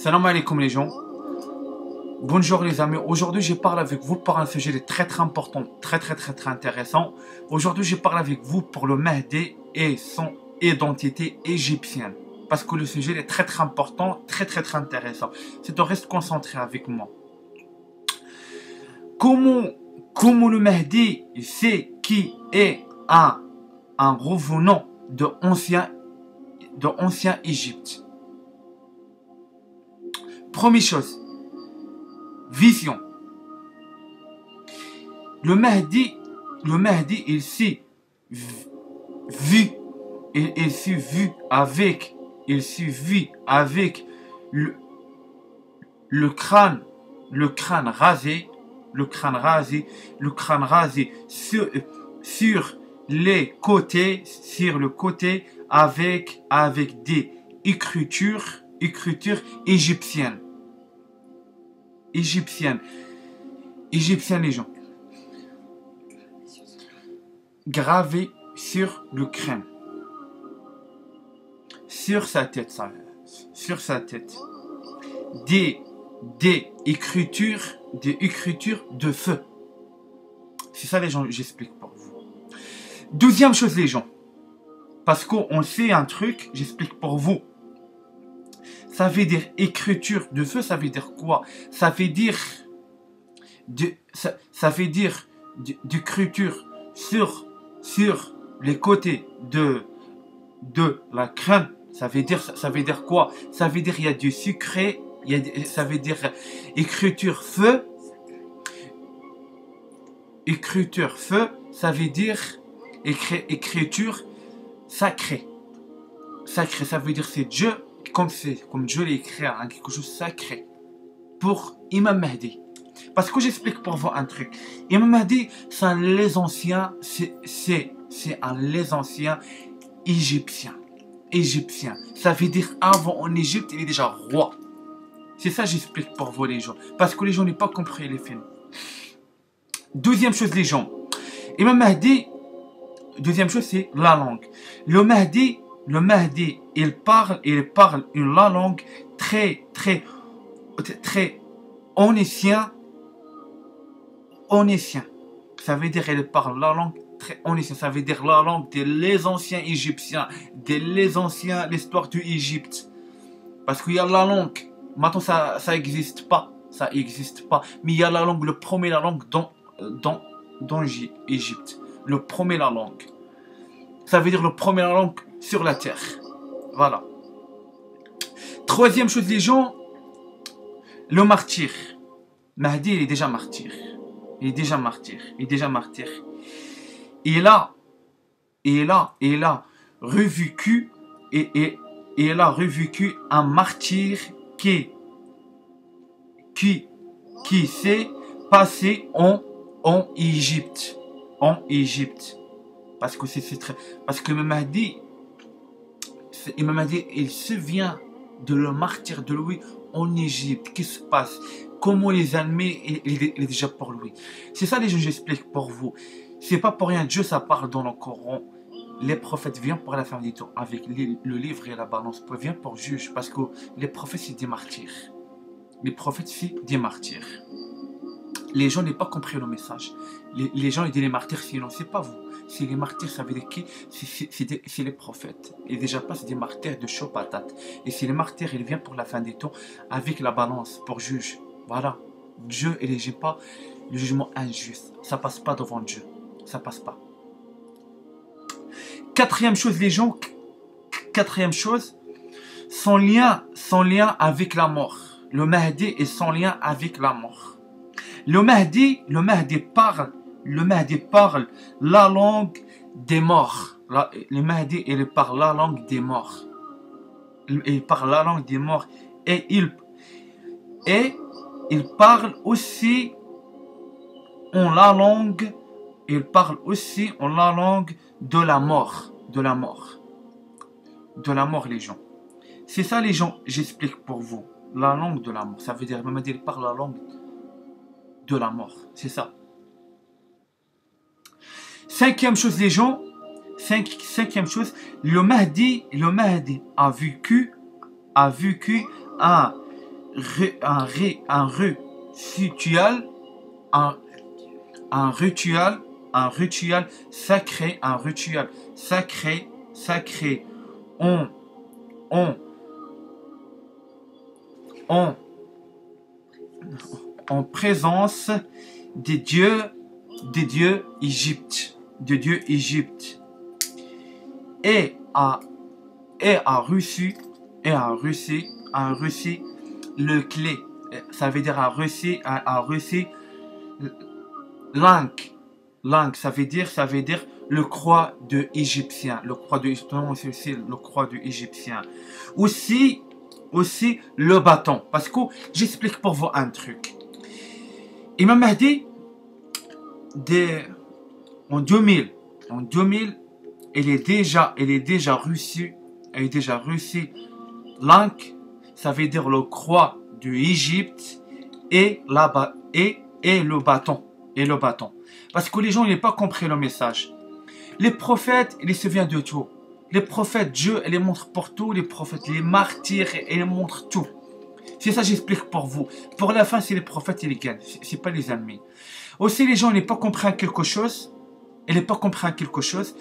Salam alaikum les gens. Bonjour les amis. Aujourd'hui je parle avec vous pour un sujet très important, très intéressant. Aujourd'hui je parle avec vous pour le Mahdi et son identité égyptienne. Parce que le sujet est très important, très intéressant. C'est de rester concentré avec moi. Comment le Mahdi c'est qui est un revenant de ancien Égypte. Première chose, vision. Le Mahdi, il s'est vu, il s'est vu avec le crâne rasé sur les côtés, avec des écritures égyptiennes les gens, gravées sur le crâne, sur sa tête, des écritures de feu. C'est ça les gens, j'explique pour vous. Deuxième chose les gens, parce qu'on sait un truc, j'explique pour vous. Ça veut dire écriture de feu, ça veut dire quoi? Ça veut dire d'écriture sur les côtés de la crâne. Ça veut dire quoi? Ça veut dire il y a du sucré, ça veut dire écriture feu, ça veut dire écriture sacrée. Ça veut dire c'est Dieu. Comme Dieu l'a écrit, quelque chose de sacré pour Imam Mahdi. Parce que j'explique pour vous un truc. Imam Mahdi, c'est un les anciens, c'est un les anciens égyptiens. Ça veut dire avant en Égypte, il est déjà roi. C'est ça j'explique pour vous les gens. Parce que les gens n'ont pas compris les films. Deuxième chose les gens. Imam Mahdi, deuxième chose c'est la langue. Le Mahdi, il parle une langue très onétien. Ça veut dire il parle la langue très onétien. Ça veut dire la langue des anciens Égyptiens, l'histoire de l'Égypte. Parce qu'il y a la langue. Maintenant ça n'existe pas. Mais il y a la langue, le premier la langue dans Égypte. Le premier la langue. Ça veut dire le premier la langue sur la terre. Voilà. Troisième chose les gens, le martyr. Mahdi il est déjà martyr. Il a revécu un martyr qui s'est passé en Égypte. Parce que Imam Mahdi, il se vient de le martyr de lui en Égypte. Qu'est-ce qui se passe? Comment les Allemands, il est déjà pour lui. C'est ça les gens, j'explique pour vous. C'est pas pour rien, Dieu ça parle dans le Coran. Les prophètes viennent pour la fin du temps avec le livre et la balance. Ils viennent pour juge parce que les prophètes c'est des martyrs. Les gens n'ont pas compris le message. Les gens ils disent les martyrs, sinon c'est pas vous. C'est les martyrs, ça veut dire qui? C'est les prophètes. Et déjà pas c'est des martyrs de chaud patate. Et c'est les martyrs, ils viennent pour la fin des temps avec la balance pour juge. Voilà. Dieu il n'exige pas le jugement injuste. Ça passe pas devant Dieu. Ça passe pas. Quatrième chose les gens. Son lien avec la mort. Le Mahdi est son lien avec la mort. Le Mahdi parle la langue des morts. Le Mahdi, il parle la langue des morts. Il parle la langue des morts. Et il parle aussi en la langue. De la mort. Les gens. C'est ça les gens, j'explique pour vous. La langue de la mort. Ça veut dire, Imam Mahdi, il parle la langue de la mort. C'est ça. Cinquième chose les gens, cinquième chose, le Mahdi a vécu un rituel, un, un rituel, un rituel sacré, un rituel sacré, sacré, en, en, en, en présence des dieux Égypte, de Dieu Égypte, et a, et a reçu, a reçu le clé, ça veut dire a reçu l'anque, l'anque, ça veut dire le croix de égyptien, le croix de, c'est le croix de égyptien. Aussi, aussi le bâton, parce que j'explique pour vous un truc. Imam Mahdi, en 2000, il est déjà reçu l'anque, ça veut dire le croix de Égypte et le bâton. Et le bâton. Parce que les gens n'ont pas compris le message. Les prophètes, ils se souviennent de tout. Les prophètes, Dieu, il les montre pour tout. Les prophètes, les martyrs, il les montre tout. C'est ça, j'explique pour vous. Pour la fin, c'est les prophètes, ils gagnent. C'est pas les ennemis. Aussi, les gens n'ont pas compris quelque chose. Ils n'ont pas compris quelque chose.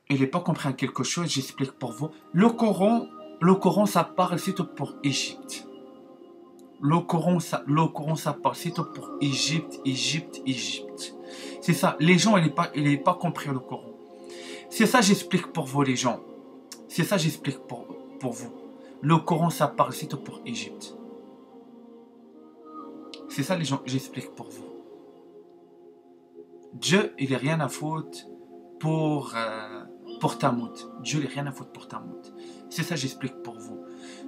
Il n'est pas compris quelque chose, j'explique pour vous. Le Coran, ça parle, c'est tout pour Égypte. Le Coran, ça parle, c'est tout pour Égypte. C'est ça, les gens, ils n'ont pas compris le Coran. C'est ça, j'explique pour vous, les gens. C'est ça, j'explique pour vous. Le Coran, ça parle, c'est tout pour Égypte. C'est ça, les gens, j'explique pour vous. Dieu, il n'a rien à foutre pour Tamoud. Dieu n'a rien à foutre pour Tamoud. C'est ça, j'explique pour vous.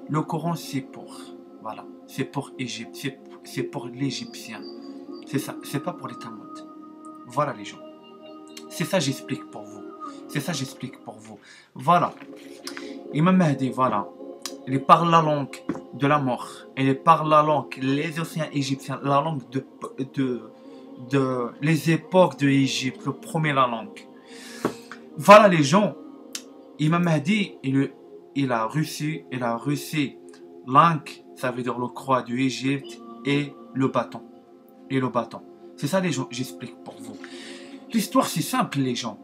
Le Coran, c'est pour, voilà, c'est pour Égypte, c'est pour l'Égyptien. C'est ça, c'est pas pour les Tamoud. Voilà, les gens. C'est ça, j'explique pour vous. C'est ça, j'explique pour vous. Voilà. Imam Mahdi, voilà. Il parle la langue de la mort. Il parle la langue, les océans égyptiens, la langue de les époques de l'Égypte, le premier la langue. Voilà les gens, Imam Mahdi, il a reçu l'anque, ça veut dire le croix de l'Égypte et le bâton. C'est ça les gens, j'explique pour vous. L'histoire c'est simple les gens.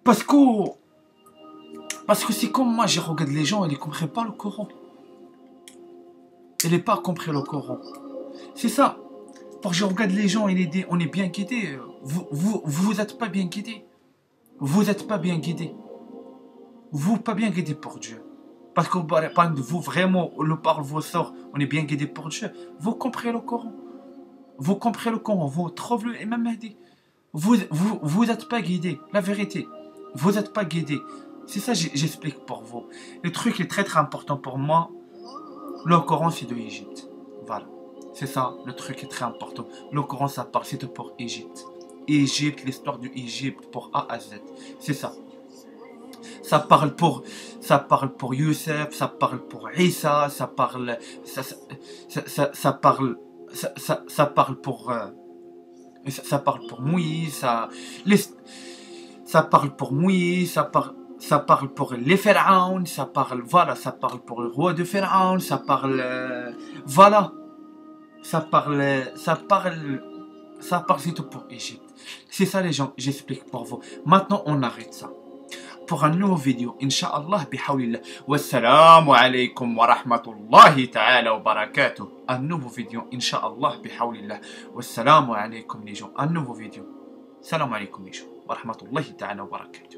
Parce que c'est comme moi, je regarde les gens, ils ne comprennent pas le Coran. Ils n'ont pas compris le Coran. C'est ça. Parce que je regarde les gens, on est bien guidés. Vous n'êtes pas bien guidés. Vous n'êtes pas bien guidé. Vous pas bien guidé pour Dieu. Parce que vous vraiment, par vos sorts, on est bien guidé pour Dieu. Vous comprenez le Coran. Vous comprenez le Coran. Vous trouvez le Imam Mahdi. Vous n'êtes pas guidé. La vérité. Vous n'êtes pas guidé. C'est ça j'explique pour vous. Le truc est très très important pour moi. Le Coran c'est de l'Égypte. Voilà. C'est ça. Le truc est très important. Le Coran ça parle c'est pour Égypte. Égypte, l'histoire de l'Égypte pour A à Z. C'est ça. Ça parle pour Youssef, ça parle pour Issa, ça parle pour Moïse, ça parle pour Moïse, ça parle pour les pharaons, ça parle pour le roi de Pharaon, ça parle c'est tout pour Égypte. C'est ça les gens, j'explique pour vous. Maintenant on arrête ça. Pour un nouveau vidéo, Inch'Allah, bihawlillah. Wassalamu alaikum wa rahmatullahi ta'ala wa barakatuh. Un nouveau vidéo, Inch'Allah, bihawlillah. Wassalamu alaikum les gens. Un nouveau vidéo. Salam alaikum les gens. Wa rahmatullahi ta'ala wa barakatuh.